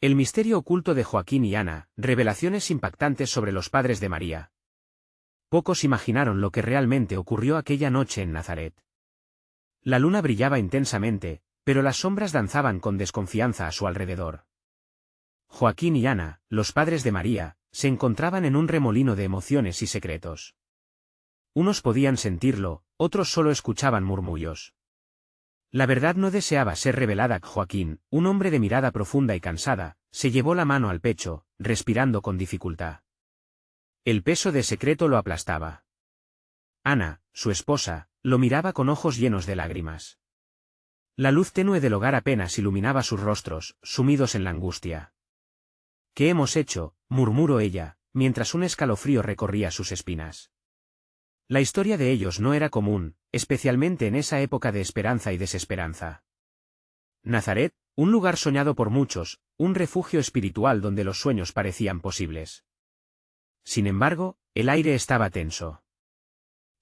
El misterio oculto de Joaquín y Ana, revelaciones impactantes sobre los padres de María. Pocos imaginaron lo que realmente ocurrió aquella noche en Nazaret. La luna brillaba intensamente, pero las sombras danzaban con desconfianza a su alrededor. Joaquín y Ana, los padres de María, se encontraban en un remolino de emociones y secretos. Unos podían sentirlo, otros solo escuchaban murmullos. La verdad no deseaba ser revelada. Joaquín, un hombre de mirada profunda y cansada, se llevó la mano al pecho, respirando con dificultad. El peso de secreto lo aplastaba. Ana, su esposa, lo miraba con ojos llenos de lágrimas. La luz tenue del hogar apenas iluminaba sus rostros, sumidos en la angustia. «¿Qué hemos hecho?», murmuró ella, mientras un escalofrío recorría sus espinas. La historia de ellos no era común, especialmente en esa época de esperanza y desesperanza. Nazaret, un lugar soñado por muchos, un refugio espiritual donde los sueños parecían posibles. Sin embargo, el aire estaba tenso.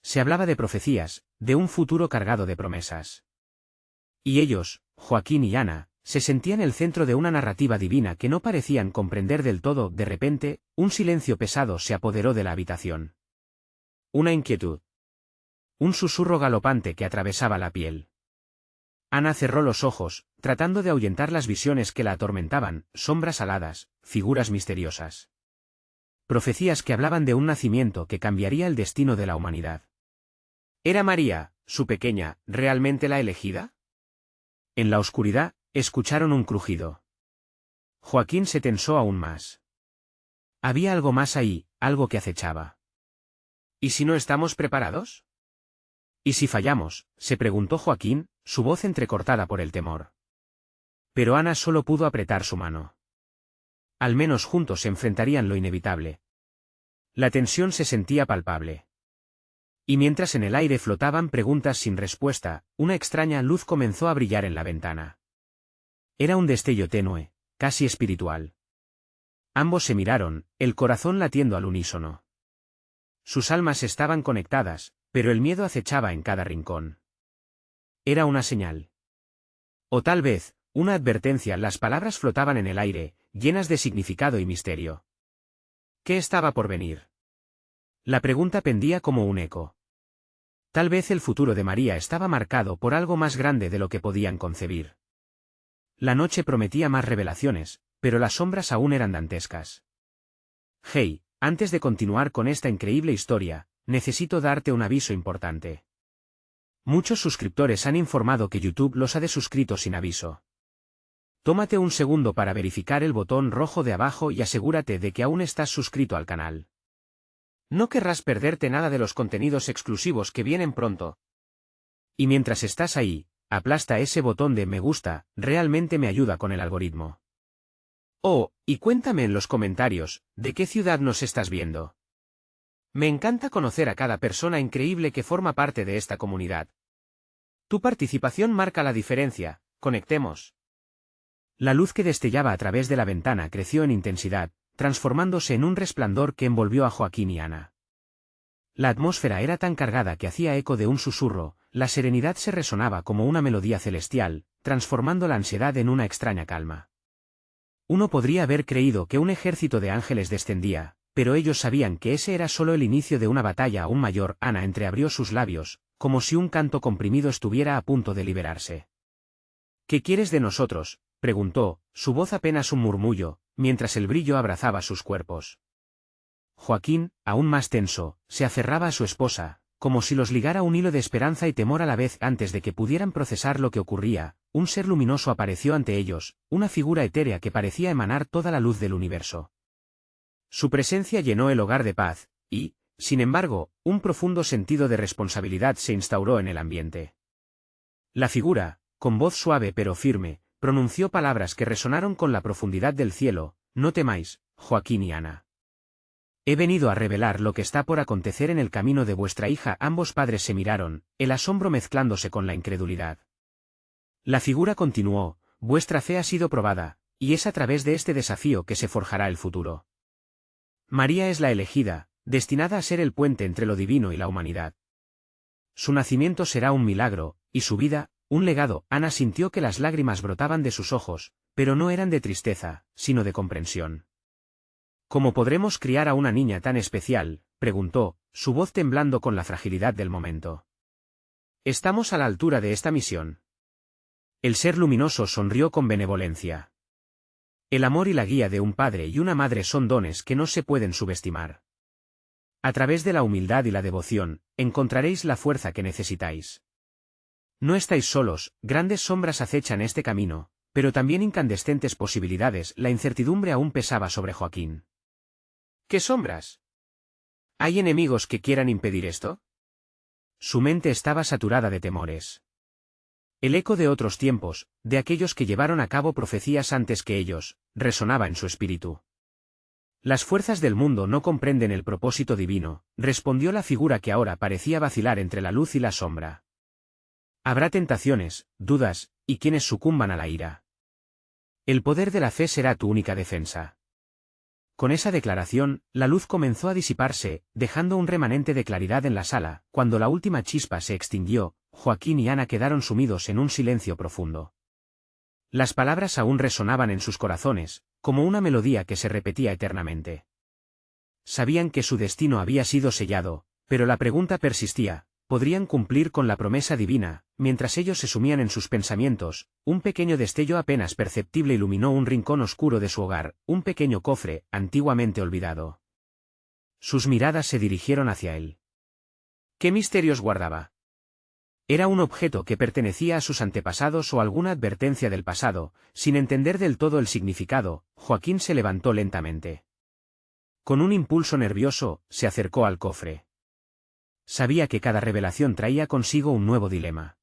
Se hablaba de profecías, de un futuro cargado de promesas. Y ellos, Joaquín y Ana, se sentían el centro de una narrativa divina que no parecían comprender del todo. De repente, un silencio pesado se apoderó de la habitación. Una inquietud. Un susurro galopante que atravesaba la piel. Ana cerró los ojos, tratando de ahuyentar las visiones que la atormentaban, sombras aladas, figuras misteriosas. Profecías que hablaban de un nacimiento que cambiaría el destino de la humanidad. ¿Era María, su pequeña, realmente la elegida? En la oscuridad, escucharon un crujido. Joaquín se tensó aún más. Había algo más ahí, algo que acechaba. ¿Y si no estamos preparados? ¿Y si fallamos?, se preguntó Joaquín, su voz entrecortada por el temor. Pero Ana solo pudo apretar su mano. Al menos juntos se enfrentarían lo inevitable. La tensión se sentía palpable. Y mientras en el aire flotaban preguntas sin respuesta, una extraña luz comenzó a brillar en la ventana. Era un destello tenue, casi espiritual. Ambos se miraron, el corazón latiendo al unísono. Sus almas estaban conectadas, pero el miedo acechaba en cada rincón. Era una señal. O tal vez, una advertencia. Las palabras flotaban en el aire, llenas de significado y misterio. ¿Qué estaba por venir? La pregunta pendía como un eco. Tal vez el futuro de María estaba marcado por algo más grande de lo que podían concebir. La noche prometía más revelaciones, pero las sombras aún eran dantescas. Hey, antes de continuar con esta increíble historia, necesito darte un aviso importante. Muchos suscriptores han informado que YouTube los ha desuscrito sin aviso. Tómate un segundo para verificar el botón rojo de abajo y asegúrate de que aún estás suscrito al canal. No querrás perderte nada de los contenidos exclusivos que vienen pronto. Y mientras estás ahí, aplasta ese botón de me gusta, realmente me ayuda con el algoritmo. Oh, y cuéntame en los comentarios, ¿de qué ciudad nos estás viendo? Me encanta conocer a cada persona increíble que forma parte de esta comunidad. Tu participación marca la diferencia, conectemos. La luz que destellaba a través de la ventana creció en intensidad, transformándose en un resplandor que envolvió a Joaquín y Ana. La atmósfera era tan cargada que hacía eco de un susurro, la serenidad se resonaba como una melodía celestial, transformando la ansiedad en una extraña calma. Uno podría haber creído que un ejército de ángeles descendía, pero ellos sabían que ese era solo el inicio de una batalla aún mayor. Ana entreabrió sus labios, como si un canto comprimido estuviera a punto de liberarse. ¿Qué quieres de nosotros?, preguntó, su voz apenas un murmullo, mientras el brillo abrazaba sus cuerpos. Joaquín, aún más tenso, se aferraba a su esposa, como si los ligara un hilo de esperanza y temor a la vez. Antes de que pudieran procesar lo que ocurría, un ser luminoso apareció ante ellos, una figura etérea que parecía emanar toda la luz del universo. Su presencia llenó el hogar de paz, y, sin embargo, un profundo sentido de responsabilidad se instauró en el ambiente. La figura, con voz suave pero firme, pronunció palabras que resonaron con la profundidad del cielo: no temáis, Joaquín y Ana. He venido a revelar lo que está por acontecer en el camino de vuestra hija. Ambos padres se miraron, el asombro mezclándose con la incredulidad. La figura continuó: vuestra fe ha sido probada, y es a través de este desafío que se forjará el futuro. María es la elegida, destinada a ser el puente entre lo divino y la humanidad. Su nacimiento será un milagro, y su vida, un legado. Ana sintió que las lágrimas brotaban de sus ojos, pero no eran de tristeza, sino de comprensión. ¿Cómo podremos criar a una niña tan especial?, preguntó, su voz temblando con la fragilidad del momento. ¿Estamos a la altura de esta misión? El ser luminoso sonrió con benevolencia. El amor y la guía de un padre y una madre son dones que no se pueden subestimar. A través de la humildad y la devoción, encontraréis la fuerza que necesitáis. No estáis solos, grandes sombras acechan este camino, pero también incandescentes posibilidades. La incertidumbre aún pesaba sobre Joaquín. ¿Qué sombras? ¿Hay enemigos que quieran impedir esto? Su mente estaba saturada de temores. El eco de otros tiempos, de aquellos que llevaron a cabo profecías antes que ellos, resonaba en su espíritu. Las fuerzas del mundo no comprenden el propósito divino, respondió la figura que ahora parecía vacilar entre la luz y la sombra. Habrá tentaciones, dudas, y quienes sucumban a la ira. El poder de la fe será tu única defensa. Con esa declaración, la luz comenzó a disiparse, dejando un remanente de claridad en la sala. Cuando la última chispa se extinguió, Joaquín y Ana quedaron sumidos en un silencio profundo. Las palabras aún resonaban en sus corazones, como una melodía que se repetía eternamente. Sabían que su destino había sido sellado, pero la pregunta persistía: ¿podrían cumplir con la promesa divina? Mientras ellos se sumían en sus pensamientos, un pequeño destello apenas perceptible iluminó un rincón oscuro de su hogar, un pequeño cofre, antiguamente olvidado. Sus miradas se dirigieron hacia él. ¿Qué misterios guardaba? ¿Era un objeto que pertenecía a sus antepasados o alguna advertencia del pasado? Sin entender del todo el significado, Joaquín se levantó lentamente. Con un impulso nervioso, se acercó al cofre. Sabía que cada revelación traía consigo un nuevo dilema.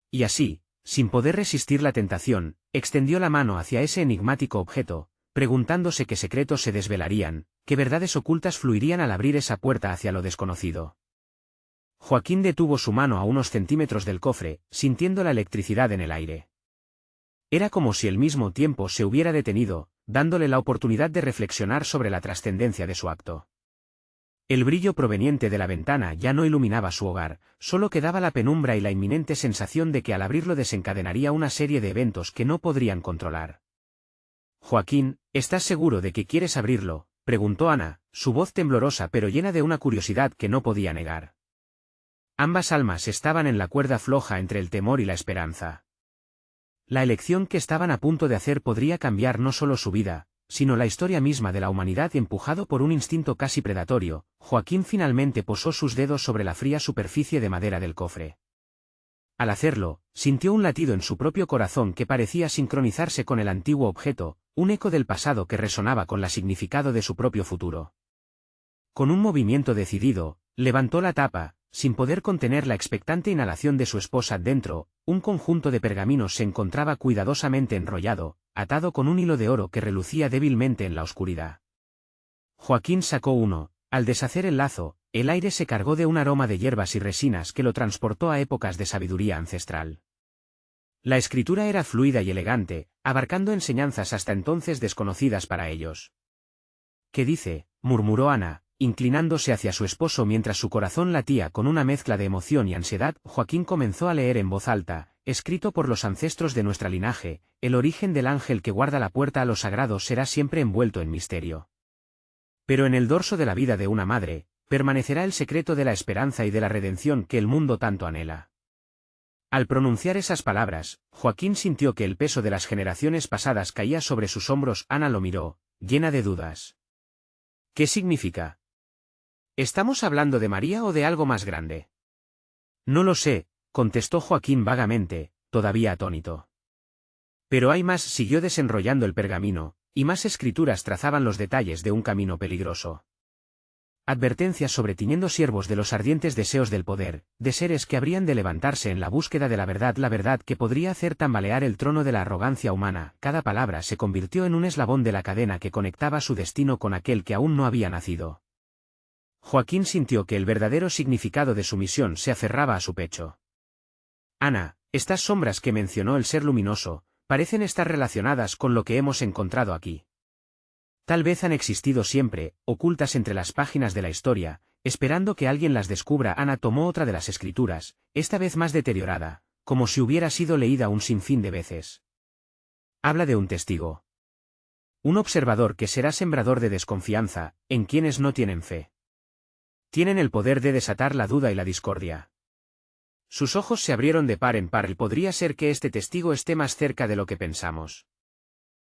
Y así, sin poder resistir la tentación, extendió la mano hacia ese enigmático objeto, preguntándose qué secretos se desvelarían, qué verdades ocultas fluirían al abrir esa puerta hacia lo desconocido. Joaquín detuvo su mano a unos centímetros del cofre, sintiendo la electricidad en el aire. Era como si el mismo tiempo se hubiera detenido, dándole la oportunidad de reflexionar sobre la trascendencia de su acto. El brillo proveniente de la ventana ya no iluminaba su hogar, solo quedaba la penumbra y la inminente sensación de que al abrirlo desencadenaría una serie de eventos que no podrían controlar. Joaquín, ¿estás seguro de que quieres abrirlo?, preguntó Ana, su voz temblorosa pero llena de una curiosidad que no podía negar. Ambas almas estaban en la cuerda floja entre el temor y la esperanza. La elección que estaban a punto de hacer podría cambiar no solo su vida, sino la historia misma de la humanidad. Empujado por un instinto casi predatorio, Joaquín finalmente posó sus dedos sobre la fría superficie de madera del cofre. Al hacerlo, sintió un latido en su propio corazón que parecía sincronizarse con el antiguo objeto, un eco del pasado que resonaba con el significado de su propio futuro. Con un movimiento decidido, levantó la tapa. Sin poder contener la expectante inhalación de su esposa dentro, un conjunto de pergaminos se encontraba cuidadosamente enrollado, atado con un hilo de oro que relucía débilmente en la oscuridad. Joaquín sacó uno. Al deshacer el lazo, el aire se cargó de un aroma de hierbas y resinas que lo transportó a épocas de sabiduría ancestral. La escritura era fluida y elegante, abarcando enseñanzas hasta entonces desconocidas para ellos. ¿Qué dice?, murmuró Ana, inclinándose hacia su esposo mientras su corazón latía con una mezcla de emoción y ansiedad. Joaquín comenzó a leer en voz alta: escrito por los ancestros de nuestra linaje, el origen del ángel que guarda la puerta a lo sagrado será siempre envuelto en misterio. Pero en el dorso de la vida de una madre, permanecerá el secreto de la esperanza y de la redención que el mundo tanto anhela. Al pronunciar esas palabras, Joaquín sintió que el peso de las generaciones pasadas caía sobre sus hombros. Ana lo miró, llena de dudas. ¿Qué significa? ¿Estamos hablando de María o de algo más grande? No lo sé, contestó Joaquín vagamente, todavía atónito. Pero hay más. Siguió desenrollando el pergamino, y más escrituras trazaban los detalles de un camino peligroso. Advertencias sobre tiñendo siervos de los ardientes deseos del poder, de seres que habrían de levantarse en la búsqueda de la verdad que podría hacer tambalear el trono de la arrogancia humana. Cada palabra se convirtió en un eslabón de la cadena que conectaba su destino con aquel que aún no había nacido. Joaquín sintió que el verdadero significado de su misión se aferraba a su pecho. Ana, estas sombras que mencionó el ser luminoso, parecen estar relacionadas con lo que hemos encontrado aquí. Tal vez han existido siempre, ocultas entre las páginas de la historia, esperando que alguien las descubra. Ana tomó otra de las escrituras, esta vez más deteriorada, como si hubiera sido leída un sinfín de veces. Habla de un testigo. Un observador que será sembrador de desconfianza, en quienes no tienen fe. Tienen el poder de desatar la duda y la discordia. Sus ojos se abrieron de par en par y podría ser que este testigo esté más cerca de lo que pensamos.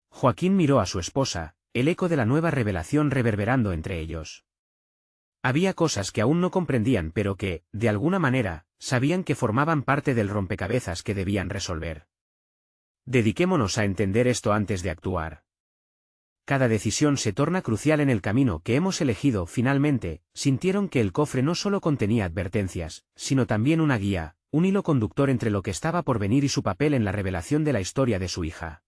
Joaquín miró a su esposa, el eco de la nueva revelación reverberando entre ellos. Había cosas que aún no comprendían pero que, de alguna manera, sabían que formaban parte del rompecabezas que debían resolver. Dediquémonos a entender esto antes de actuar. Cada decisión se torna crucial en el camino que hemos elegido. Finalmente, sintieron que el cofre no solo contenía advertencias, sino también una guía, un hilo conductor entre lo que estaba por venir y su papel en la revelación de la historia de su hija.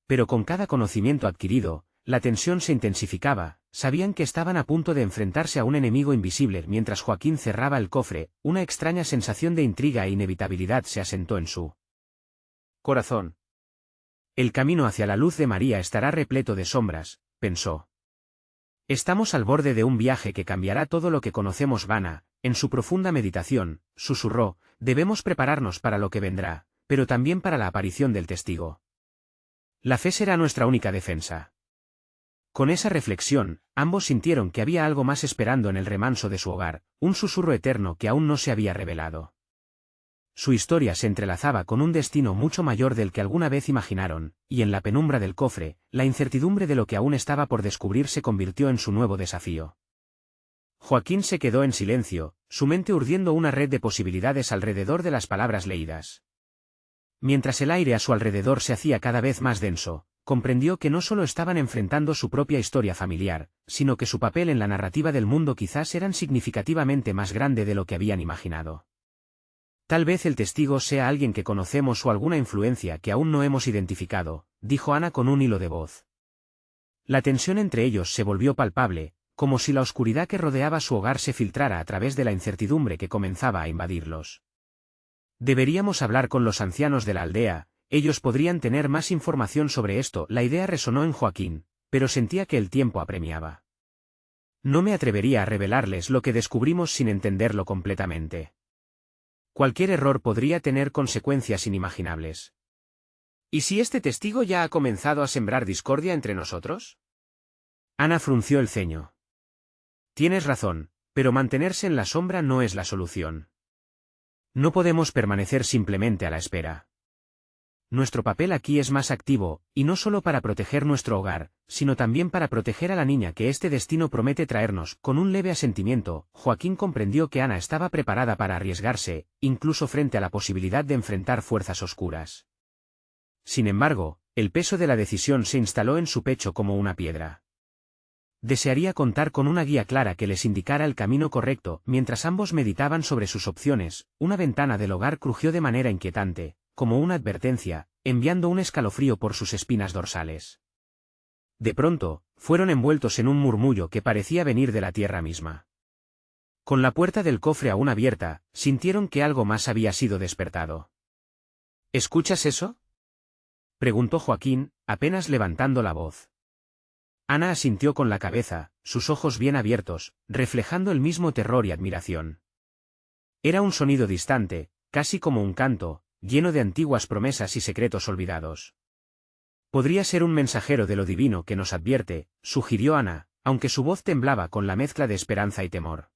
Pero con cada conocimiento adquirido, la tensión se intensificaba, sabían que estaban a punto de enfrentarse a un enemigo invisible. Mientras Joaquín cerraba el cofre, una extraña sensación de intriga e inevitabilidad se asentó en su corazón. El camino hacia la luz de María estará repleto de sombras, pensó. Estamos al borde de un viaje que cambiará todo lo que conocemos. Vana, en su profunda meditación, susurró, debemos prepararnos para lo que vendrá, pero también para la aparición del testigo. La fe será nuestra única defensa. Con esa reflexión, ambos sintieron que había algo más esperando en el remanso de su hogar, un susurro eterno que aún no se había revelado. Su historia se entrelazaba con un destino mucho mayor del que alguna vez imaginaron, y en la penumbra del cofre, la incertidumbre de lo que aún estaba por descubrir se convirtió en su nuevo desafío. Joaquín se quedó en silencio, su mente urdiendo una red de posibilidades alrededor de las palabras leídas. Mientras el aire a su alrededor se hacía cada vez más denso, comprendió que no solo estaban enfrentando su propia historia familiar, sino que su papel en la narrativa del mundo quizás era significativamente más grande de lo que habían imaginado. Tal vez el testigo sea alguien que conocemos o alguna influencia que aún no hemos identificado, dijo Ana con un hilo de voz. La tensión entre ellos se volvió palpable, como si la oscuridad que rodeaba su hogar se filtrara a través de la incertidumbre que comenzaba a invadirlos. Deberíamos hablar con los ancianos de la aldea, ellos podrían tener más información sobre esto. La idea resonó en Joaquín, pero sentía que el tiempo apremiaba. No me atrevería a revelarles lo que descubrimos sin entenderlo completamente. Cualquier error podría tener consecuencias inimaginables. ¿Y si este testigo ya ha comenzado a sembrar discordia entre nosotros? Ana frunció el ceño. Tienes razón, pero mantenerse en la sombra no es la solución. No podemos permanecer simplemente a la espera. Nuestro papel aquí es más activo, y no solo para proteger nuestro hogar, sino también para proteger a la niña que este destino promete traernos. Con un leve asentimiento, Joaquín comprendió que Ana estaba preparada para arriesgarse, incluso frente a la posibilidad de enfrentar fuerzas oscuras. Sin embargo, el peso de la decisión se instaló en su pecho como una piedra. Desearía contar con una guía clara que les indicara el camino correcto. Mientras ambos meditaban sobre sus opciones, una ventana del hogar crujió de manera inquietante, como una advertencia, enviando un escalofrío por sus espinas dorsales. De pronto, fueron envueltos en un murmullo que parecía venir de la tierra misma. Con la puerta del cofre aún abierta, sintieron que algo más había sido despertado. ¿Escuchas eso?, preguntó Joaquín, apenas levantando la voz. Ana asintió con la cabeza, sus ojos bien abiertos, reflejando el mismo terror y admiración. Era un sonido distante, casi como un canto, lleno de antiguas promesas y secretos olvidados. Podría ser un mensajero de lo divino que nos advierte, sugirió Ana, aunque su voz temblaba con la mezcla de esperanza y temor.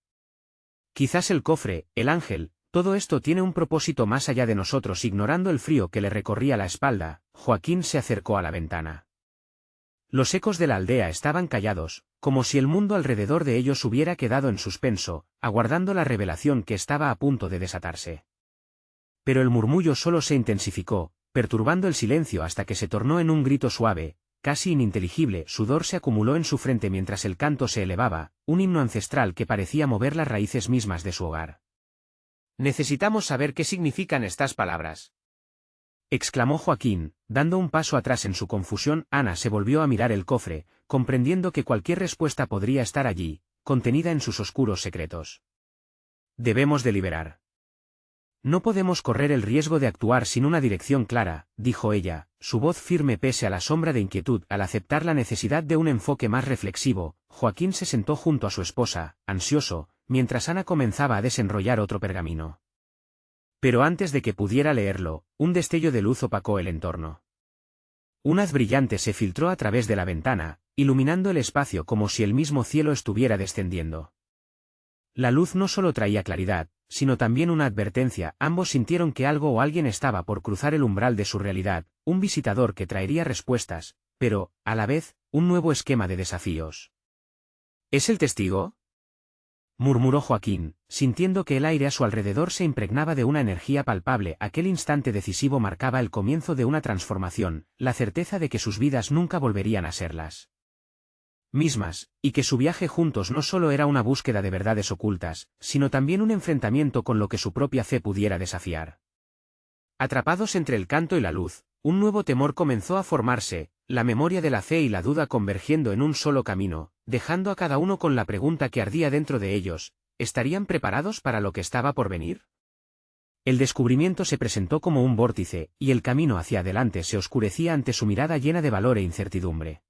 Quizás el cofre, el ángel, todo esto tiene un propósito más allá de nosotros. Ignorando el frío que le recorría la espalda, Joaquín se acercó a la ventana. Los ecos de la aldea estaban callados, como si el mundo alrededor de ellos hubiera quedado en suspenso, aguardando la revelación que estaba a punto de desatarse. Pero el murmullo solo se intensificó, perturbando el silencio hasta que se tornó en un grito suave, casi ininteligible. Sudor se acumuló en su frente mientras el canto se elevaba, un himno ancestral que parecía mover las raíces mismas de su hogar. Necesitamos saber qué significan estas palabras, exclamó Joaquín, dando un paso atrás en su confusión. Ana se volvió a mirar el cofre, comprendiendo que cualquier respuesta podría estar allí, contenida en sus oscuros secretos. Debemos deliberar. No podemos correr el riesgo de actuar sin una dirección clara, dijo ella, su voz firme pese a la sombra de inquietud. Al aceptar la necesidad de un enfoque más reflexivo, Joaquín se sentó junto a su esposa, ansioso, mientras Ana comenzaba a desenrollar otro pergamino. Pero antes de que pudiera leerlo, un destello de luz opacó el entorno. Un haz brillante se filtró a través de la ventana, iluminando el espacio como si el mismo cielo estuviera descendiendo. La luz no solo traía claridad, sino también una advertencia. Ambos sintieron que algo o alguien estaba por cruzar el umbral de su realidad, un visitador que traería respuestas, pero, a la vez, un nuevo esquema de desafíos. ¿Es el testigo?, murmuró Joaquín, sintiendo que el aire a su alrededor se impregnaba de una energía palpable. Aquel instante decisivo marcaba el comienzo de una transformación, la certeza de que sus vidas nunca volverían a ser las mismas, y que su viaje juntos no solo era una búsqueda de verdades ocultas, sino también un enfrentamiento con lo que su propia fe pudiera desafiar. Atrapados entre el canto y la luz, un nuevo temor comenzó a formarse, la memoria de la fe y la duda convergiendo en un solo camino, dejando a cada uno con la pregunta que ardía dentro de ellos: ¿estarían preparados para lo que estaba por venir? El descubrimiento se presentó como un vórtice, y el camino hacia adelante se oscurecía ante su mirada llena de valor e incertidumbre.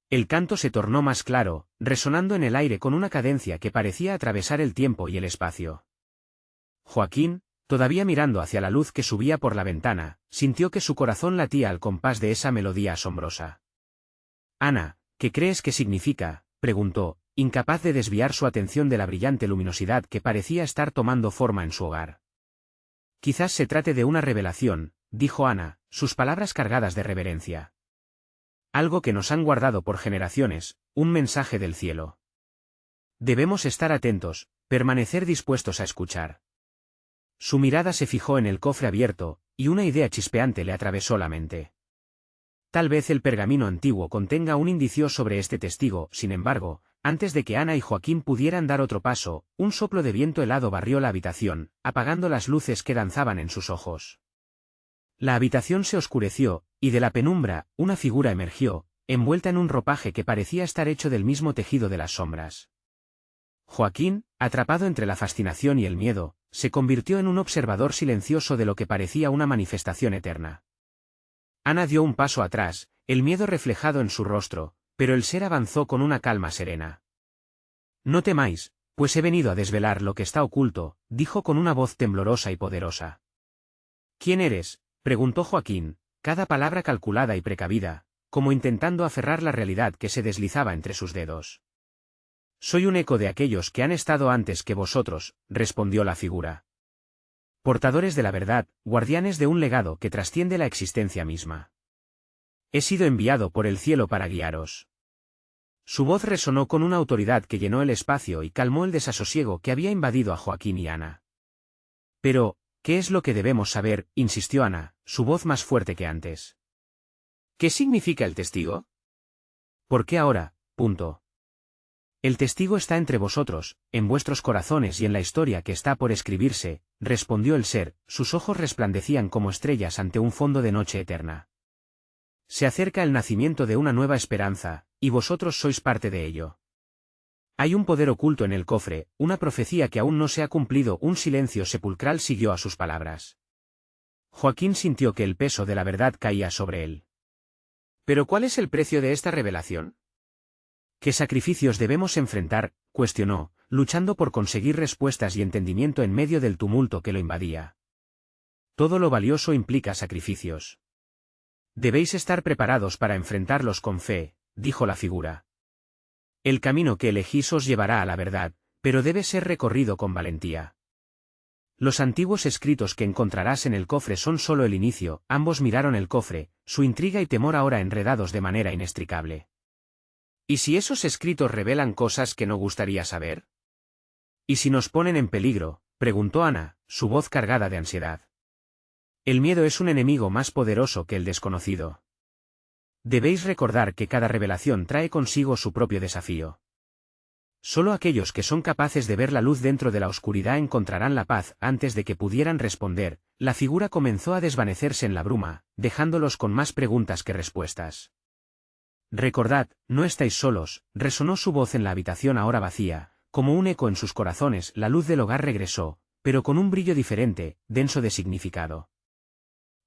El canto se tornó más claro, resonando en el aire con una cadencia que parecía atravesar el tiempo y el espacio. Joaquín, todavía mirando hacia la luz que subía por la ventana, sintió que su corazón latía al compás de esa melodía asombrosa. «Ana, ¿qué crees que significa?», preguntó, incapaz de desviar su atención de la brillante luminosidad que parecía estar tomando forma en su hogar. «Quizás se trate de una revelación», dijo Ana, sus palabras cargadas de reverencia. «Algo que nos han guardado por generaciones, un mensaje del cielo. Debemos estar atentos, permanecer dispuestos a escuchar». Su mirada se fijó en el cofre abierto, y una idea chispeante le atravesó la mente. Tal vez el pergamino antiguo contenga un indicio sobre este testigo. Sin embargo, antes de que Ana y Joaquín pudieran dar otro paso, un soplo de viento helado barrió la habitación, apagando las luces que danzaban en sus ojos. La habitación se oscureció, y de la penumbra, una figura emergió, envuelta en un ropaje que parecía estar hecho del mismo tejido de las sombras. Joaquín, atrapado entre la fascinación y el miedo, se convirtió en un observador silencioso de lo que parecía una manifestación eterna. Ana dio un paso atrás, el miedo reflejado en su rostro, pero el ser avanzó con una calma serena. «No temáis, pues he venido a desvelar lo que está oculto», dijo con una voz temblorosa y poderosa. «¿Quién eres?», preguntó Joaquín, cada palabra calculada y precavida, como intentando aferrar la realidad que se deslizaba entre sus dedos. «Soy un eco de aquellos que han estado antes que vosotros», respondió la figura. «Portadores de la verdad, guardianes de un legado que trasciende la existencia misma. He sido enviado por el cielo para guiaros». Su voz resonó con una autoridad que llenó el espacio y calmó el desasosiego que había invadido a Joaquín y Ana. «Pero, ¿qué es lo que debemos saber?», insistió Ana, su voz más fuerte que antes. «¿Qué significa el testigo?». «¿Por qué ahora?». «El testigo está entre vosotros, en vuestros corazones y en la historia que está por escribirse», respondió el ser, sus ojos resplandecían como estrellas ante un fondo de noche eterna. «Se acerca el nacimiento de una nueva esperanza, y vosotros sois parte de ello. Hay un poder oculto en el cofre, una profecía que aún no se ha cumplido». Un silencio sepulcral siguió a sus palabras. Joaquín sintió que el peso de la verdad caía sobre él. «¿Pero cuál es el precio de esta revelación?». «¿Qué sacrificios debemos enfrentar?», cuestionó, luchando por conseguir respuestas y entendimiento en medio del tumulto que lo invadía. «Todo lo valioso implica sacrificios. Debéis estar preparados para enfrentarlos con fe», dijo la figura. «El camino que elegís os llevará a la verdad, pero debe ser recorrido con valentía. Los antiguos escritos que encontrarás en el cofre son solo el inicio». Ambos miraron el cofre, su intriga y temor ahora enredados de manera inextricable. «¿Y si esos escritos revelan cosas que no gustaría saber?». «¿Y si nos ponen en peligro?», preguntó Ana, su voz cargada de ansiedad. «El miedo es un enemigo más poderoso que el desconocido. Debéis recordar que cada revelación trae consigo su propio desafío. Solo aquellos que son capaces de ver la luz dentro de la oscuridad encontrarán la paz». Antes de que pudieran responder, la figura comenzó a desvanecerse en la bruma, dejándolos con más preguntas que respuestas. «Recordad, no estáis solos», resonó su voz en la habitación ahora vacía, como un eco en sus corazones. La luz del hogar regresó, pero con un brillo diferente, denso de significado.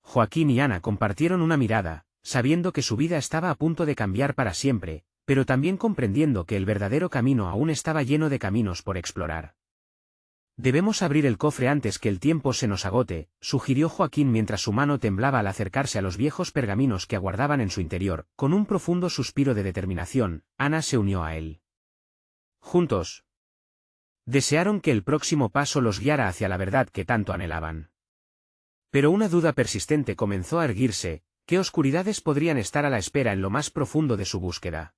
Joaquín y Ana compartieron una mirada, sabiendo que su vida estaba a punto de cambiar para siempre, pero también comprendiendo que el verdadero camino aún estaba lleno de caminos por explorar. Debemos abrir el cofre antes que el tiempo se nos agote, sugirió Joaquín mientras su mano temblaba al acercarse a los viejos pergaminos que aguardaban en su interior. Con un profundo suspiro de determinación, Ana se unió a él. Juntos desearon que el próximo paso los guiara hacia la verdad que tanto anhelaban. Pero una duda persistente comenzó a erguirse: ¿qué oscuridades podrían estar a la espera en lo más profundo de su búsqueda?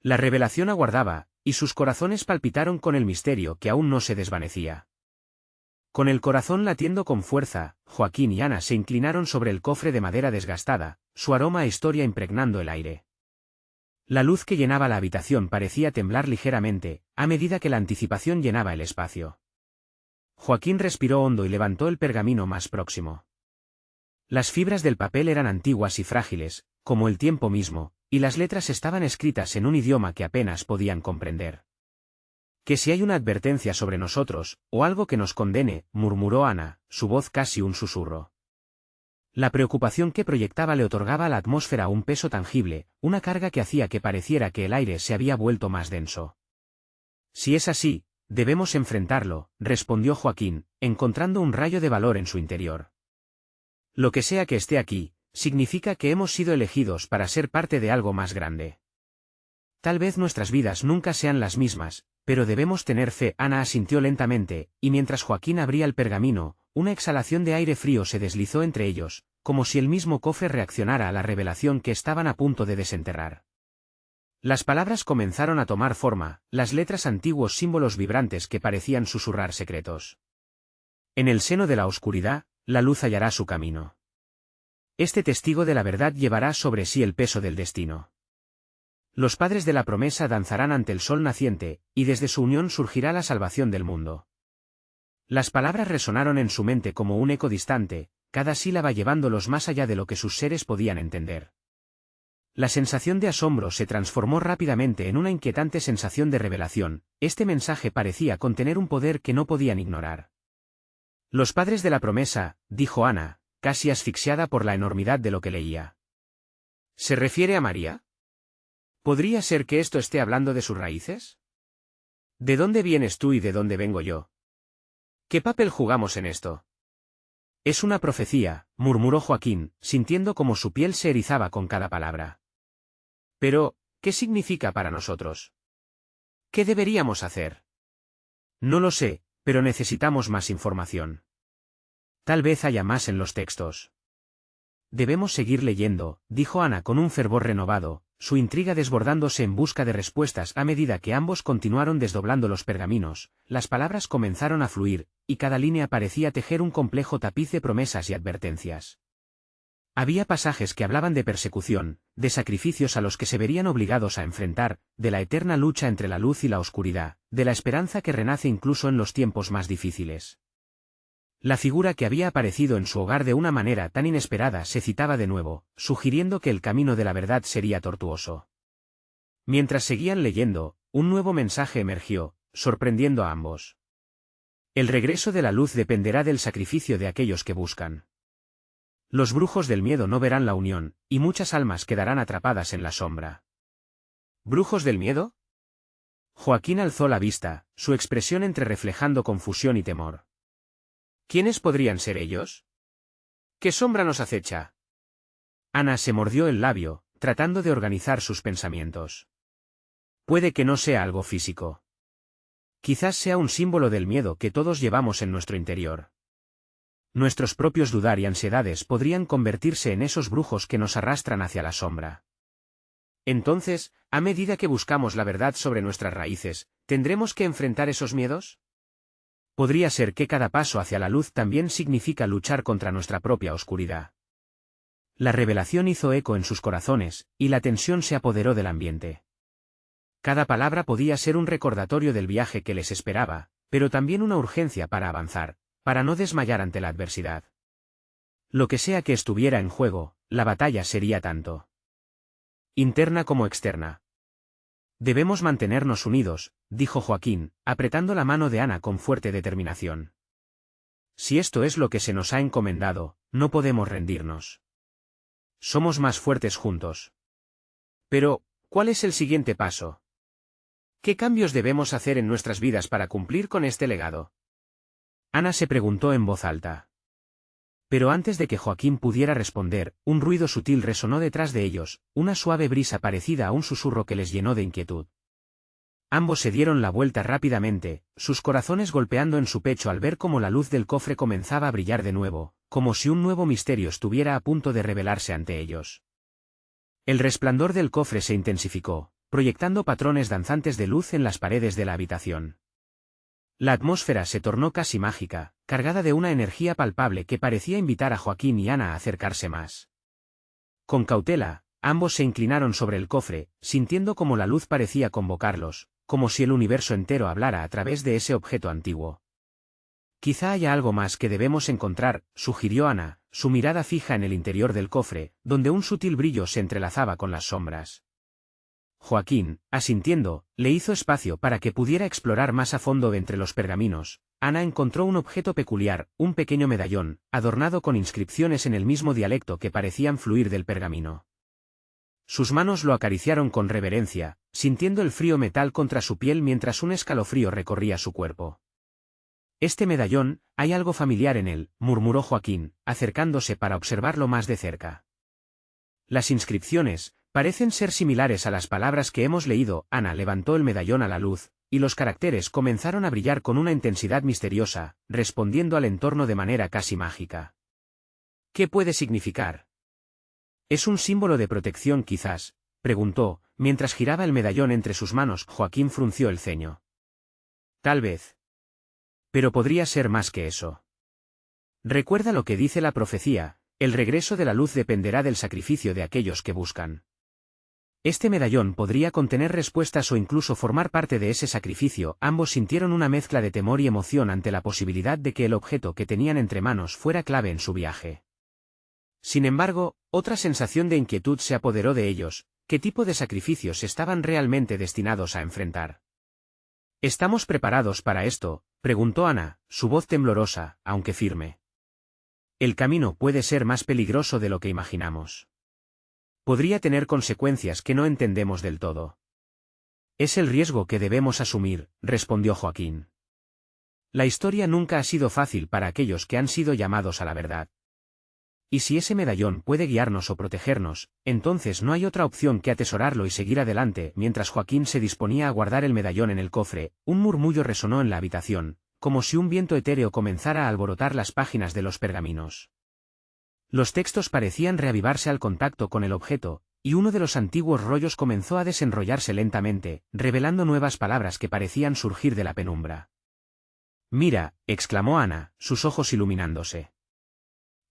La revelación aguardaba, y sus corazones palpitaron con el misterio que aún no se desvanecía. Con el corazón latiendo con fuerza, Joaquín y Ana se inclinaron sobre el cofre de madera desgastada, su aroma a historia impregnando el aire. La luz que llenaba la habitación parecía temblar ligeramente, a medida que la anticipación llenaba el espacio. Joaquín respiró hondo y levantó el pergamino más próximo. Las fibras del papel eran antiguas y frágiles, como el tiempo mismo, y las letras estaban escritas en un idioma que apenas podían comprender. «Que si hay una advertencia sobre nosotros, o algo que nos condene», murmuró Ana, su voz casi un susurro. La preocupación que proyectaba le otorgaba a la atmósfera un peso tangible, una carga que hacía que pareciera que el aire se había vuelto más denso. «Si es así, debemos enfrentarlo», respondió Joaquín, encontrando un rayo de valor en su interior. «Lo que sea que esté aquí, significa que hemos sido elegidos para ser parte de algo más grande. Tal vez nuestras vidas nunca sean las mismas, pero debemos tener fe». Ana asintió lentamente, y mientras Joaquín abría el pergamino, una exhalación de aire frío se deslizó entre ellos, como si el mismo cofre reaccionara a la revelación que estaban a punto de desenterrar. Las palabras comenzaron a tomar forma, las letras antiguos símbolos vibrantes que parecían susurrar secretos. «En el seno de la oscuridad, la luz hallará su camino. Este testigo de la verdad llevará sobre sí el peso del destino. Los padres de la promesa danzarán ante el sol naciente, y desde su unión surgirá la salvación del mundo». Las palabras resonaron en su mente como un eco distante, cada sílaba llevándolos más allá de lo que sus seres podían entender. La sensación de asombro se transformó rápidamente en una inquietante sensación de revelación. Este mensaje parecía contener un poder que no podían ignorar. «Los padres de la promesa», dijo Ana, casi asfixiada por la enormidad de lo que leía. «¿Se refiere a María? ¿Podría ser que esto esté hablando de sus raíces? ¿De dónde vienes tú y de dónde vengo yo? ¿Qué papel jugamos en esto?» «Es una profecía», murmuró Joaquín, sintiendo como su piel se erizaba con cada palabra. «Pero, ¿qué significa para nosotros? ¿Qué deberíamos hacer?» «No lo sé, pero necesitamos más información. Tal vez haya más en los textos». «Debemos seguir leyendo», dijo Ana con un fervor renovado, su intriga desbordándose en busca de respuestas a medida que ambos continuaron desdoblando los pergaminos. Las palabras comenzaron a fluir, y cada línea parecía tejer un complejo tapiz de promesas y advertencias. Había pasajes que hablaban de persecución, de sacrificios a los que se verían obligados a enfrentar, de la eterna lucha entre la luz y la oscuridad, de la esperanza que renace incluso en los tiempos más difíciles. La figura que había aparecido en su hogar de una manera tan inesperada se citaba de nuevo, sugiriendo que el camino de la verdad sería tortuoso. Mientras seguían leyendo, un nuevo mensaje emergió, sorprendiendo a ambos. «El regreso de la luz dependerá del sacrificio de aquellos que buscan. Los brujos del miedo no verán la unión, y muchas almas quedarán atrapadas en la sombra». «¿Brujos del miedo?». Joaquín alzó la vista, su expresión entrereflejando confusión y temor. «¿Quiénes podrían ser ellos? ¿Qué sombra nos acecha?». Ana se mordió el labio, tratando de organizar sus pensamientos. «Puede que no sea algo físico. Quizás sea un símbolo del miedo que todos llevamos en nuestro interior. Nuestros propios dudar y ansiedades podrían convertirse en esos brujos que nos arrastran hacia la sombra. Entonces, a medida que buscamos la verdad sobre nuestras raíces, ¿tendremos que enfrentar esos miedos? Podría ser que cada paso hacia la luz también significa luchar contra nuestra propia oscuridad». La revelación hizo eco en sus corazones, y la tensión se apoderó del ambiente. Cada palabra podía ser un recordatorio del viaje que les esperaba, pero también una urgencia para avanzar, para no desmayar ante la adversidad. Lo que sea que estuviera en juego, la batalla sería tanto interna como externa. «Debemos mantenernos unidos», dijo Joaquín, apretando la mano de Ana con fuerte determinación. «Si esto es lo que se nos ha encomendado, no podemos rendirnos. Somos más fuertes juntos». «Pero, ¿cuál es el siguiente paso? ¿Qué cambios debemos hacer en nuestras vidas para cumplir con este legado?». Ana se preguntó en voz alta. Pero antes de que Joaquín pudiera responder, un ruido sutil resonó detrás de ellos, una suave brisa parecida a un susurro que les llenó de inquietud. Ambos se dieron la vuelta rápidamente, sus corazones golpeando en su pecho al ver cómo la luz del cofre comenzaba a brillar de nuevo, como si un nuevo misterio estuviera a punto de revelarse ante ellos. El resplandor del cofre se intensificó, proyectando patrones danzantes de luz en las paredes de la habitación. La atmósfera se tornó casi mágica, cargada de una energía palpable que parecía invitar a Joaquín y Ana a acercarse más. Con cautela, ambos se inclinaron sobre el cofre, sintiendo cómo la luz parecía convocarlos, como si el universo entero hablara a través de ese objeto antiguo. Quizá haya algo más que debemos encontrar, sugirió Ana, su mirada fija en el interior del cofre, donde un sutil brillo se entrelazaba con las sombras. Joaquín, asintiendo, le hizo espacio para que pudiera explorar más a fondo entre los pergaminos. Ana encontró un objeto peculiar, un pequeño medallón, adornado con inscripciones en el mismo dialecto que parecían fluir del pergamino. Sus manos lo acariciaron con reverencia, sintiendo el frío metal contra su piel mientras un escalofrío recorría su cuerpo. «Este medallón, hay algo familiar en él», murmuró Joaquín, acercándose para observarlo más de cerca. «Las inscripciones parecen ser similares a las palabras que hemos leído». Ana levantó el medallón a la luz, y los caracteres comenzaron a brillar con una intensidad misteriosa, respondiendo al entorno de manera casi mágica. «¿Qué puede significar?» «¿Es un símbolo de protección quizás?», preguntó, mientras giraba el medallón entre sus manos. Joaquín frunció el ceño. «Tal vez. Pero podría ser más que eso. Recuerda lo que dice la profecía, el regreso de la luz dependerá del sacrificio de aquellos que buscan. Este medallón podría contener respuestas o incluso formar parte de ese sacrificio». Ambos sintieron una mezcla de temor y emoción ante la posibilidad de que el objeto que tenían entre manos fuera clave en su viaje. Sin embargo, otra sensación de inquietud se apoderó de ellos. ¿Qué tipo de sacrificios estaban realmente destinados a enfrentar? «¿Estamos preparados para esto?», preguntó Ana, su voz temblorosa, aunque firme. «El camino puede ser más peligroso de lo que imaginamos. Podría tener consecuencias que no entendemos del todo». «Es el riesgo que debemos asumir», respondió Joaquín. «La historia nunca ha sido fácil para aquellos que han sido llamados a la verdad. Y si ese medallón puede guiarnos o protegernos, entonces no hay otra opción que atesorarlo y seguir adelante». Mientras Joaquín se disponía a guardar el medallón en el cofre, un murmullo resonó en la habitación, como si un viento etéreo comenzara a alborotar las páginas de los pergaminos. Los textos parecían reavivarse al contacto con el objeto, y uno de los antiguos rollos comenzó a desenrollarse lentamente, revelando nuevas palabras que parecían surgir de la penumbra. «Mira», exclamó Ana, sus ojos iluminándose.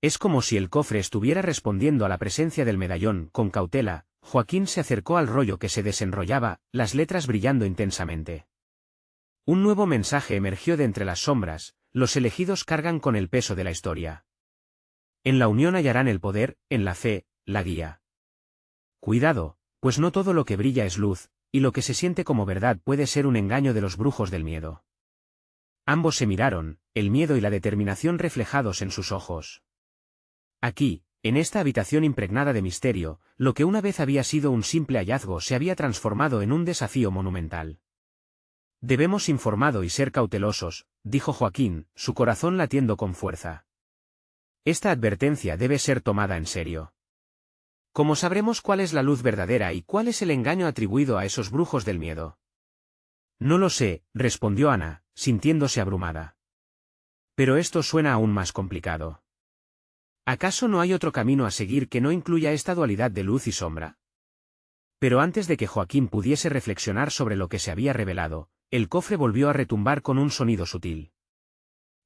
Es como si el cofre estuviera respondiendo a la presencia del medallón. Con cautela, Joaquín se acercó al rollo que se desenrollaba, las letras brillando intensamente. Un nuevo mensaje emergió de entre las sombras: los elegidos cargan con el peso de la historia. En la unión hallarán el poder, en la fe, la guía. Cuidado, pues no todo lo que brilla es luz, y lo que se siente como verdad puede ser un engaño de los brujos del miedo. Ambos se miraron, el miedo y la determinación reflejados en sus ojos. Aquí, en esta habitación impregnada de misterio, lo que una vez había sido un simple hallazgo se había transformado en un desafío monumental. «Debemos informar y ser cautelosos», dijo Joaquín, su corazón latiendo con fuerza. «Esta advertencia debe ser tomada en serio. ¿Cómo sabremos cuál es la luz verdadera y cuál es el engaño atribuido a esos brujos del miedo?» «No lo sé», respondió Ana, sintiéndose abrumada. «Pero esto suena aún más complicado. ¿Acaso no hay otro camino a seguir que no incluya esta dualidad de luz y sombra?» Pero antes de que Joaquín pudiese reflexionar sobre lo que se había revelado, el cofre volvió a retumbar con un sonido sutil.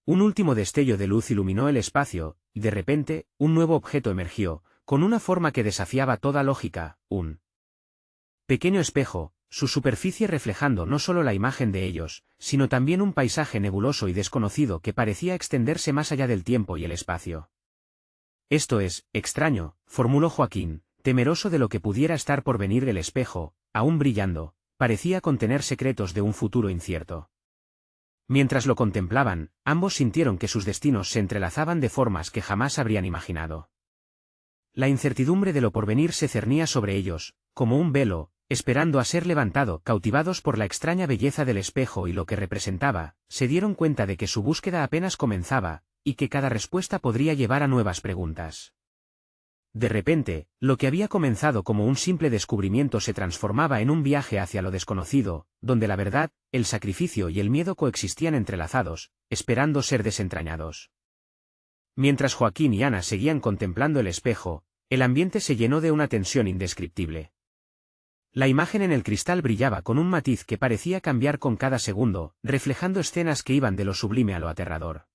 Un último destello de luz iluminó el espacio, y de repente, un nuevo objeto emergió, con una forma que desafiaba toda lógica: un pequeño espejo, su superficie reflejando no solo la imagen de ellos, sino también un paisaje nebuloso y desconocido que parecía extenderse más allá del tiempo y el espacio. «Esto es extraño», formuló Joaquín, temeroso de lo que pudiera estar por venir. El espejo, aún brillando, parecía contener secretos de un futuro incierto. Mientras lo contemplaban, ambos sintieron que sus destinos se entrelazaban de formas que jamás habrían imaginado. La incertidumbre de lo porvenir se cernía sobre ellos, como un velo, esperando a ser levantado, cautivados por la extraña belleza del espejo y lo que representaba, se dieron cuenta de que su búsqueda apenas comenzaba, y que cada respuesta podría llevar a nuevas preguntas. De repente, lo que había comenzado como un simple descubrimiento se transformaba en un viaje hacia lo desconocido, donde la verdad, el sacrificio y el miedo coexistían entrelazados, esperando ser desentrañados. Mientras Joaquín y Ana seguían contemplando el espejo, el ambiente se llenó de una tensión indescriptible. La imagen en el cristal brillaba con un matiz que parecía cambiar con cada segundo, reflejando escenas que iban de lo sublime a lo aterrador.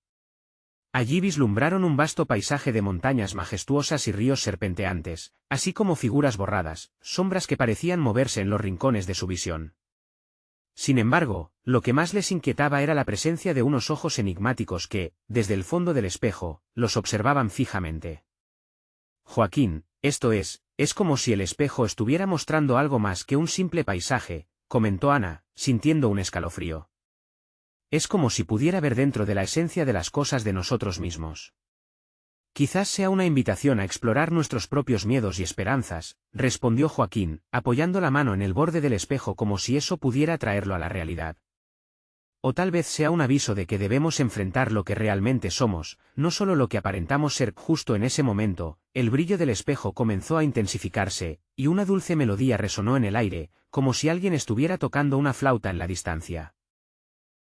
Allí vislumbraron un vasto paisaje de montañas majestuosas y ríos serpenteantes, así como figuras borradas, sombras que parecían moverse en los rincones de su visión. Sin embargo, lo que más les inquietaba era la presencia de unos ojos enigmáticos que, desde el fondo del espejo, los observaban fijamente. Joaquín, es como si el espejo estuviera mostrando algo más que un simple paisaje, comentó Ana, sintiendo un escalofrío. Es como si pudiera ver dentro de la esencia de las cosas de nosotros mismos. Quizás sea una invitación a explorar nuestros propios miedos y esperanzas, respondió Joaquín, apoyando la mano en el borde del espejo como si eso pudiera traerlo a la realidad. O tal vez sea un aviso de que debemos enfrentar lo que realmente somos, no solo lo que aparentamos ser. Justo en ese momento, el brillo del espejo comenzó a intensificarse, y una dulce melodía resonó en el aire, como si alguien estuviera tocando una flauta en la distancia.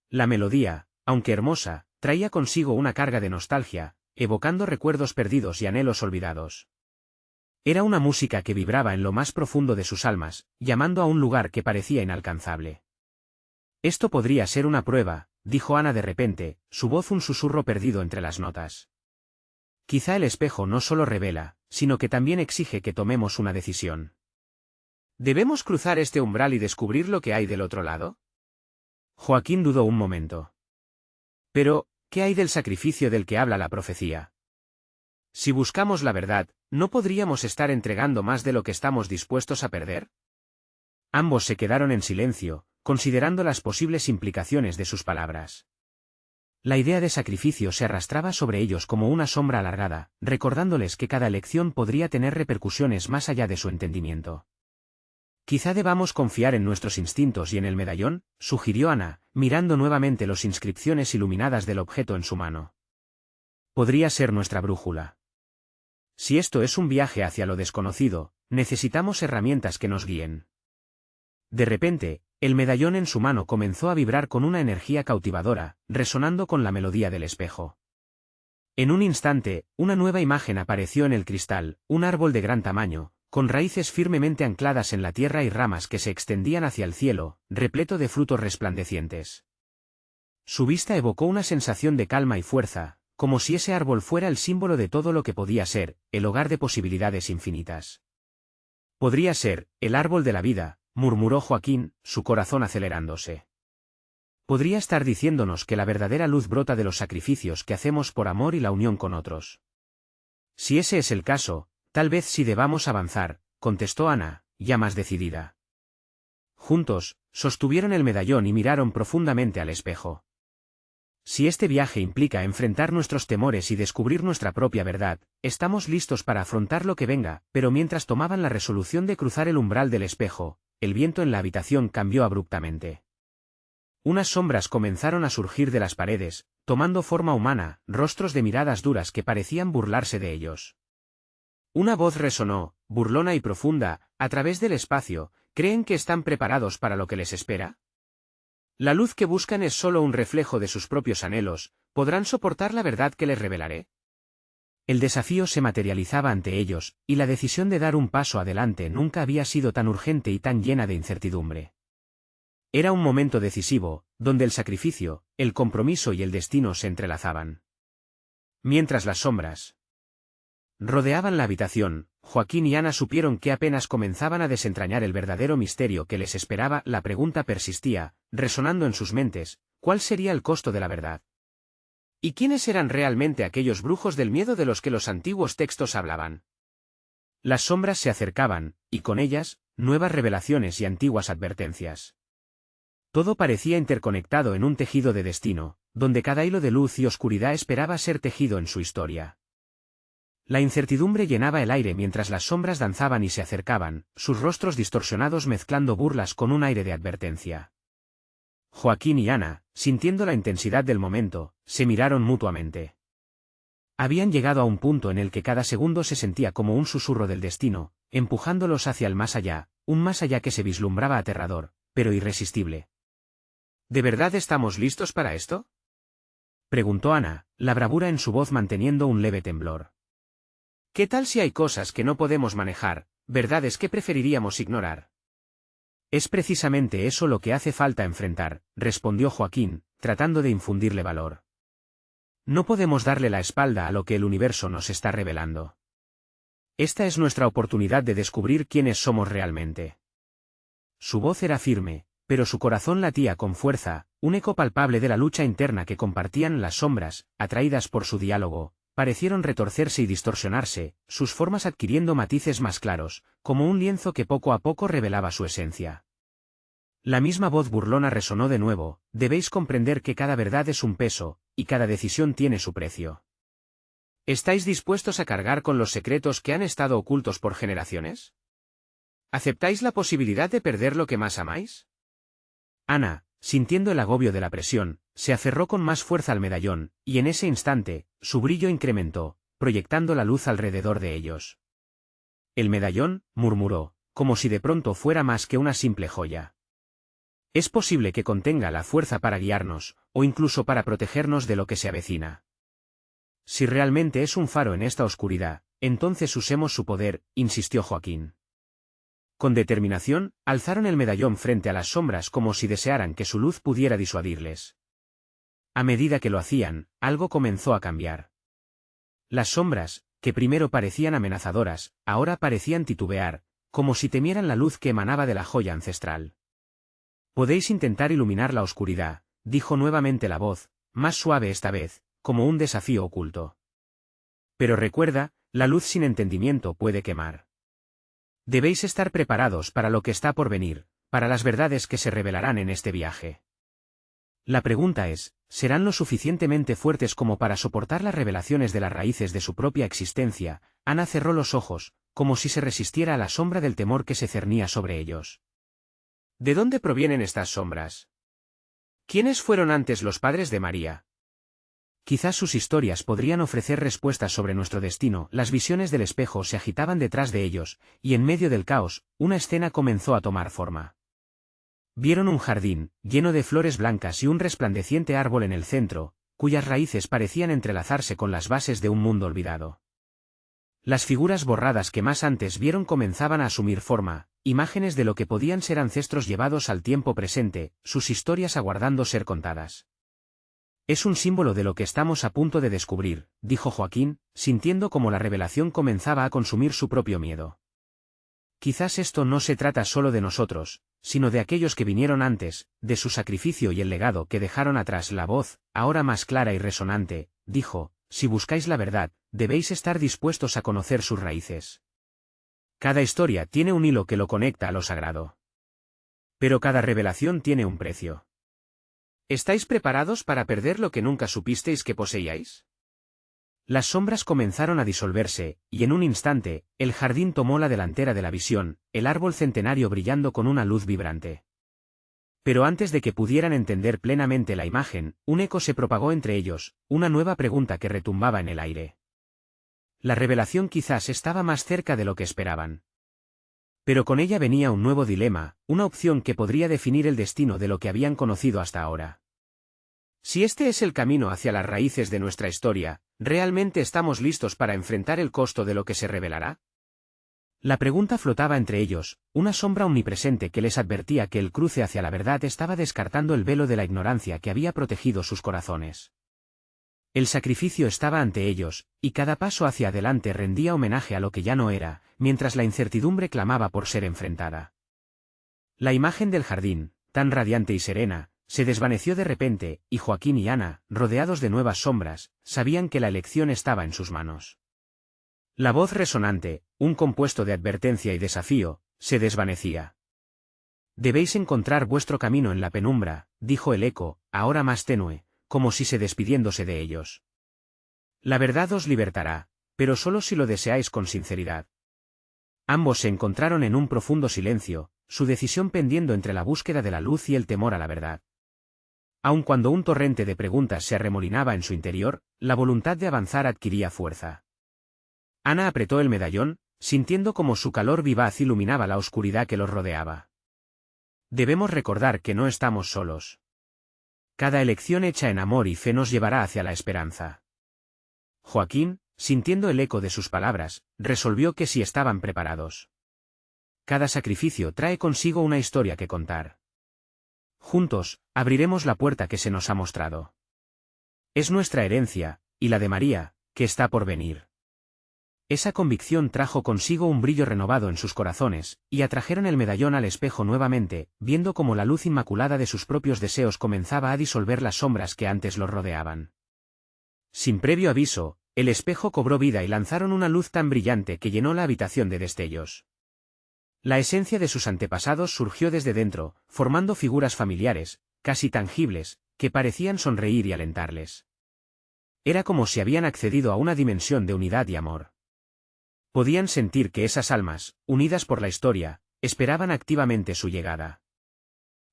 La melodía, aunque hermosa, traía consigo una carga de nostalgia, evocando recuerdos perdidos y anhelos olvidados. Era una música que vibraba en lo más profundo de sus almas, llamando a un lugar que parecía inalcanzable. Esto podría ser una prueba, dijo Ana de repente, su voz un susurro perdido entre las notas. Quizá el espejo no solo revela, sino que también exige que tomemos una decisión. ¿Debemos cruzar este umbral y descubrir lo que hay del otro lado? Joaquín dudó un momento. Pero, ¿qué hay del sacrificio del que habla la profecía? Si buscamos la verdad, ¿no podríamos estar entregando más de lo que estamos dispuestos a perder? Ambos se quedaron en silencio, considerando las posibles implicaciones de sus palabras. La idea de sacrificio se arrastraba sobre ellos como una sombra alargada, recordándoles que cada elección podría tener repercusiones más allá de su entendimiento. Quizá debamos confiar en nuestros instintos y en el medallón, sugirió Ana, mirando nuevamente las inscripciones iluminadas del objeto en su mano. Podría ser nuestra brújula. Si esto es un viaje hacia lo desconocido, necesitamos herramientas que nos guíen. De repente, el medallón en su mano comenzó a vibrar con una energía cautivadora, resonando con la melodía del espejo. En un instante, una nueva imagen apareció en el cristal, un árbol de gran tamaño, con raíces firmemente ancladas en la tierra y ramas que se extendían hacia el cielo, repleto de frutos resplandecientes. Su vista evocó una sensación de calma y fuerza, como si ese árbol fuera el símbolo de todo lo que podía ser, el hogar de posibilidades infinitas. Podría ser, el árbol de la vida, murmuró Joaquín, su corazón acelerándose. Podría estar diciéndonos que la verdadera luz brota de los sacrificios que hacemos por amor y la unión con otros. Si ese es el caso, tal vez sí debamos avanzar, contestó Ana, ya más decidida. Juntos, sostuvieron el medallón y miraron profundamente al espejo. Si este viaje implica enfrentar nuestros temores y descubrir nuestra propia verdad, estamos listos para afrontar lo que venga, pero mientras tomaban la resolución de cruzar el umbral del espejo, el viento en la habitación cambió abruptamente. Unas sombras comenzaron a surgir de las paredes, tomando forma humana, rostros de miradas duras que parecían burlarse de ellos. Una voz resonó, burlona y profunda, a través del espacio. ¿Creen que están preparados para lo que les espera? La luz que buscan es solo un reflejo de sus propios anhelos. ¿Podrán soportar la verdad que les revelaré? El desafío se materializaba ante ellos, y la decisión de dar un paso adelante nunca había sido tan urgente y tan llena de incertidumbre. Era un momento decisivo, donde el sacrificio, el compromiso y el destino se entrelazaban. Mientras las sombras rodeaban la habitación, Joaquín y Ana supieron que apenas comenzaban a desentrañar el verdadero misterio que les esperaba. La pregunta persistía, resonando en sus mentes: ¿cuál sería el costo de la verdad? ¿Y quiénes eran realmente aquellos brujos del miedo de los que los antiguos textos hablaban? Las sombras se acercaban, y con ellas, nuevas revelaciones y antiguas advertencias. Todo parecía interconectado en un tejido de destino, donde cada hilo de luz y oscuridad esperaba ser tejido en su historia. La incertidumbre llenaba el aire mientras las sombras danzaban y se acercaban, sus rostros distorsionados mezclando burlas con un aire de advertencia. Joaquín y Ana, sintiendo la intensidad del momento, se miraron mutuamente. Habían llegado a un punto en el que cada segundo se sentía como un susurro del destino, empujándolos hacia el más allá, un más allá que se vislumbraba aterrador, pero irresistible. ¿De verdad estamos listos para esto?, preguntó Ana, la bravura en su voz manteniendo un leve temblor. ¿Qué tal si hay cosas que no podemos manejar, verdades que preferiríamos ignorar? Es precisamente eso lo que hace falta enfrentar, respondió Joaquín, tratando de infundirle valor. No podemos darle la espalda a lo que el universo nos está revelando. Esta es nuestra oportunidad de descubrir quiénes somos realmente. Su voz era firme, pero su corazón latía con fuerza, un eco palpable de la lucha interna que compartían las sombras, atraídas por su diálogo, parecieron retorcerse y distorsionarse, sus formas adquiriendo matices más claros, como un lienzo que poco a poco revelaba su esencia. La misma voz burlona resonó de nuevo: debéis comprender que cada verdad es un peso, y cada decisión tiene su precio. ¿Estáis dispuestos a cargar con los secretos que han estado ocultos por generaciones? ¿Aceptáis la posibilidad de perder lo que más amáis? Ana, sintiendo el agobio de la presión, se aferró con más fuerza al medallón, y en ese instante, su brillo incrementó, proyectando la luz alrededor de ellos. El medallón, murmuró, como si de pronto fuera más que una simple joya. Es posible que contenga la fuerza para guiarnos, o incluso para protegernos de lo que se avecina. Si realmente es un faro en esta oscuridad, entonces usemos su poder, insistió Joaquín. Con determinación, alzaron el medallón frente a las sombras como si desearan que su luz pudiera disuadirles. A medida que lo hacían, algo comenzó a cambiar. Las sombras, que primero parecían amenazadoras, ahora parecían titubear, como si temieran la luz que emanaba de la joya ancestral. Podéis intentar iluminar la oscuridad, dijo nuevamente la voz, más suave esta vez, como un desafío oculto. Pero recuerda, la luz sin entendimiento puede quemar. Debéis estar preparados para lo que está por venir, para las verdades que se revelarán en este viaje. La pregunta es, ¿serán lo suficientemente fuertes como para soportar las revelaciones de las raíces de su propia existencia? Ana cerró los ojos, como si se resistiera a la sombra del temor que se cernía sobre ellos. ¿De dónde provienen estas sombras? ¿Quiénes fueron antes los padres de María? Quizás sus historias podrían ofrecer respuestas sobre nuestro destino. Las visiones del espejo se agitaban detrás de ellos, y en medio del caos, una escena comenzó a tomar forma. Vieron un jardín, lleno de flores blancas y un resplandeciente árbol en el centro, cuyas raíces parecían entrelazarse con las bases de un mundo olvidado. Las figuras borradas que más antes vieron comenzaban a asumir forma, imágenes de lo que podían ser ancestros llevados al tiempo presente, sus historias aguardando ser contadas. Es un símbolo de lo que estamos a punto de descubrir, dijo Joaquín, sintiendo como la revelación comenzaba a consumir su propio miedo. Quizás esto no se trata solo de nosotros, sino de aquellos que vinieron antes, de su sacrificio y el legado que dejaron atrás. La voz, ahora más clara y resonante, dijo: si buscáis la verdad, debéis estar dispuestos a conocer sus raíces. Cada historia tiene un hilo que lo conecta a lo sagrado. Pero cada revelación tiene un precio. ¿Estáis preparados para perder lo que nunca supisteis que poseíais? Las sombras comenzaron a disolverse, y en un instante, el jardín tomó la delantera de la visión, el árbol centenario brillando con una luz vibrante. Pero antes de que pudieran entender plenamente la imagen, un eco se propagó entre ellos, una nueva pregunta que retumbaba en el aire. La revelación quizás estaba más cerca de lo que esperaban. Pero con ella venía un nuevo dilema, una opción que podría definir el destino de lo que habían conocido hasta ahora. Si este es el camino hacia las raíces de nuestra historia, ¿realmente estamos listos para enfrentar el costo de lo que se revelará? La pregunta flotaba entre ellos, una sombra omnipresente que les advertía que el cruce hacia la verdad estaba descartando el velo de la ignorancia que había protegido sus corazones. El sacrificio estaba ante ellos, y cada paso hacia adelante rendía homenaje a lo que ya no era, mientras la incertidumbre clamaba por ser enfrentada. La imagen del jardín, tan radiante y serena, se desvaneció de repente, y Joaquín y Ana, rodeados de nuevas sombras, sabían que la elección estaba en sus manos. La voz resonante, un compuesto de advertencia y desafío, se desvanecía. Debéis encontrar vuestro camino en la penumbra, dijo el eco, ahora más tenue, como si se despidiéndose de ellos. La verdad os libertará, pero solo si lo deseáis con sinceridad. Ambos se encontraron en un profundo silencio, su decisión pendiendo entre la búsqueda de la luz y el temor a la verdad. Aun cuando un torrente de preguntas se arremolinaba en su interior, la voluntad de avanzar adquiría fuerza. Ana apretó el medallón, sintiendo como su calor vivaz iluminaba la oscuridad que los rodeaba. Debemos recordar que no estamos solos. Cada elección hecha en amor y fe nos llevará hacia la esperanza. Joaquín, sintiendo el eco de sus palabras, resolvió que sí estaban preparados. Cada sacrificio trae consigo una historia que contar. Juntos, abriremos la puerta que se nos ha mostrado. Es nuestra herencia, y la de María, que está por venir. Esa convicción trajo consigo un brillo renovado en sus corazones, y atrajeron el medallón al espejo nuevamente, viendo cómo la luz inmaculada de sus propios deseos comenzaba a disolver las sombras que antes los rodeaban. Sin previo aviso, el espejo cobró vida y lanzaron una luz tan brillante que llenó la habitación de destellos. La esencia de sus antepasados surgió desde dentro, formando figuras familiares, casi tangibles, que parecían sonreír y alentarles. Era como si habían accedido a una dimensión de unidad y amor. Podían sentir que esas almas, unidas por la historia, esperaban activamente su llegada.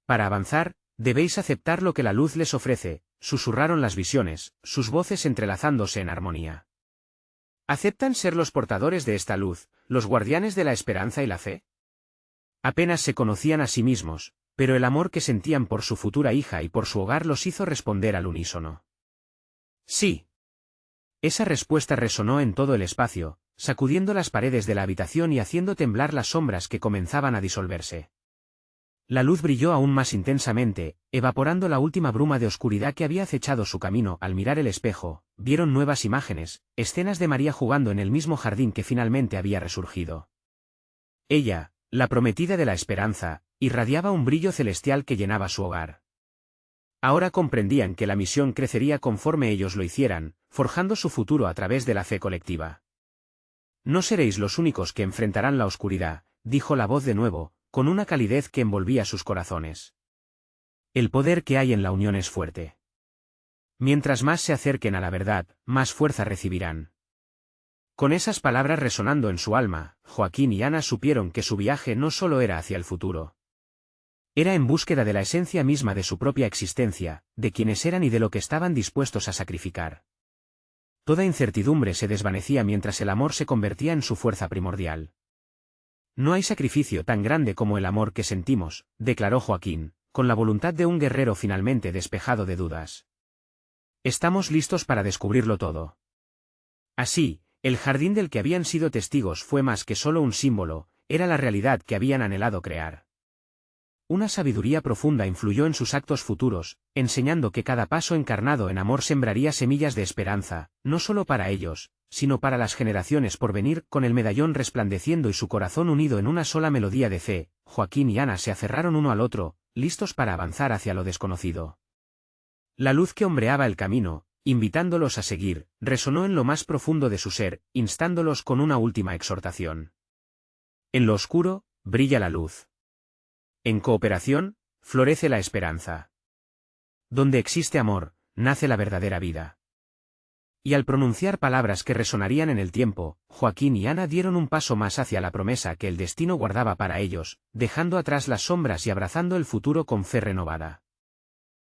Para avanzar, debéis aceptar lo que la luz les ofrece, susurraron las visiones, sus voces entrelazándose en armonía. ¿Aceptan ser los portadores de esta luz, los guardianes de la esperanza y la fe? Apenas se conocían a sí mismos, pero el amor que sentían por su futura hija y por su hogar los hizo responder al unísono. Sí. Esa respuesta resonó en todo el espacio, sacudiendo las paredes de la habitación y haciendo temblar las sombras que comenzaban a disolverse. La luz brilló aún más intensamente, evaporando la última bruma de oscuridad que había acechado su camino. Al mirar el espejo, vieron nuevas imágenes, escenas de María jugando en el mismo jardín que finalmente había resurgido. Ella, la prometida de la esperanza, irradiaba un brillo celestial que llenaba su hogar. Ahora comprendían que la misión crecería conforme ellos lo hicieran, forjando su futuro a través de la fe colectiva. No seréis los únicos que enfrentarán la oscuridad, dijo la voz de nuevo, con una calidez que envolvía sus corazones. El poder que hay en la unión es fuerte. Mientras más se acerquen a la verdad, más fuerza recibirán. Con esas palabras resonando en su alma, Joaquín y Ana supieron que su viaje no solo era hacia el futuro. Era en búsqueda de la esencia misma de su propia existencia, de quienes eran y de lo que estaban dispuestos a sacrificar. Toda incertidumbre se desvanecía mientras el amor se convertía en su fuerza primordial. No hay sacrificio tan grande como el amor que sentimos, declaró Joaquín, con la voluntad de un guerrero finalmente despejado de dudas. Estamos listos para descubrirlo todo. Así, el jardín del que habían sido testigos fue más que solo un símbolo, era la realidad que habían anhelado crear. Una sabiduría profunda influyó en sus actos futuros, enseñando que cada paso encarnado en amor sembraría semillas de esperanza, no solo para ellos, sino para las generaciones por venir. Con el medallón resplandeciendo y su corazón unido en una sola melodía de fe, Joaquín y Ana se aferraron uno al otro, listos para avanzar hacia lo desconocido. La luz que hombreaba el camino, invitándolos a seguir, resonó en lo más profundo de su ser, instándolos con una última exhortación. En lo oscuro, brilla la luz. En cooperación, florece la esperanza. Donde existe amor, nace la verdadera vida. Y al pronunciar palabras que resonarían en el tiempo, Joaquín y Ana dieron un paso más hacia la promesa que el destino guardaba para ellos, dejando atrás las sombras y abrazando el futuro con fe renovada.